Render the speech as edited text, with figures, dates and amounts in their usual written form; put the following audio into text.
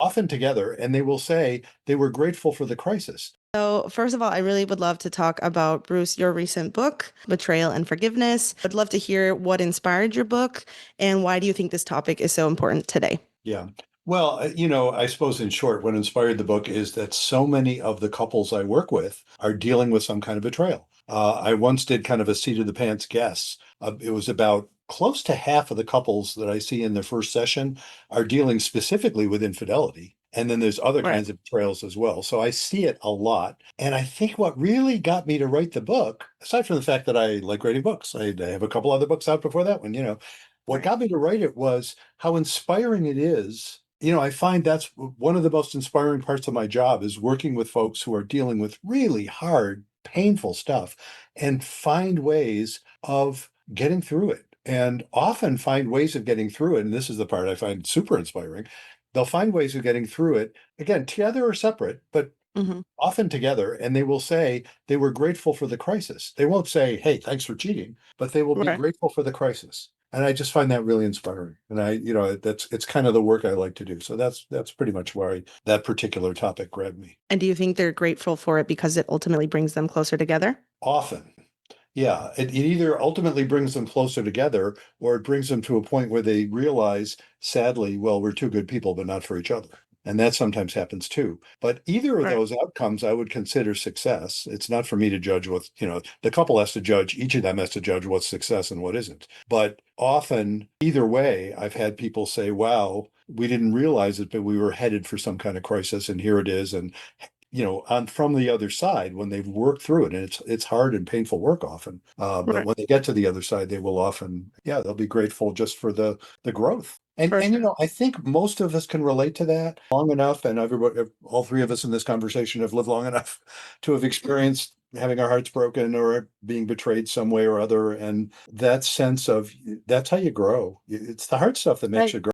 often together, and they will say they were grateful for the crisis. So, first of all, I really would love to talk about, Bruce, your recent book, Betrayal and Forgiveness. I'd love to hear what inspired your book and why do you think this topic is so important today? Yeah. Well, I suppose in short, what inspired the book is that so many of the couples I work with are dealing with some kind of betrayal. I once did kind of a seat of the pants guess. It was about close to half of the couples that I see in their first session are dealing specifically with infidelity. And then there's other Right. kinds of betrayals as well. So I see it a lot. And I think what really got me to write the book, aside from the fact that I like writing books, I have a couple other books out before that one, what Right. got me to write it was how inspiring it is. I find that's one of the most inspiring parts of my job is working with folks who are dealing with really hard, painful stuff and find ways of getting through it. And often find ways of getting through it. And this is the part I find super inspiring. They'll find ways of getting through it, again, together or separate, but Hmm. often together. And they will say they were grateful for the crisis. They won't say, hey, thanks for cheating, but they will be Right. grateful for the crisis. And I just find that really inspiring. And it's kind of the work I like to do. So that's pretty much why that particular topic grabbed me. And do you think they're grateful for it because it ultimately brings them closer together? Often. Yeah, it either ultimately brings them closer together or it brings them to a point where they realize, sadly, well, we're two good people, but not for each other. And that sometimes happens too. But either of Right. those outcomes I would consider success. It's not for me to judge the couple has to judge, each of them has to judge what's success and what isn't. But often, either way, I've had people say, wow, we didn't realize it, but we were headed for some kind of crisis, and here it is. And on from the other side when they've worked through it, and it's hard and painful work often. But Right. when they get to the other side, they will often, yeah, they'll be grateful just for the growth. For And sure. I think most of us can relate to that long enough, and everybody, all three of us in this conversation have lived long enough to have experienced having our hearts broken or being betrayed some way or other. And that sense of that's how you grow. It's the hard stuff that makes I you grow.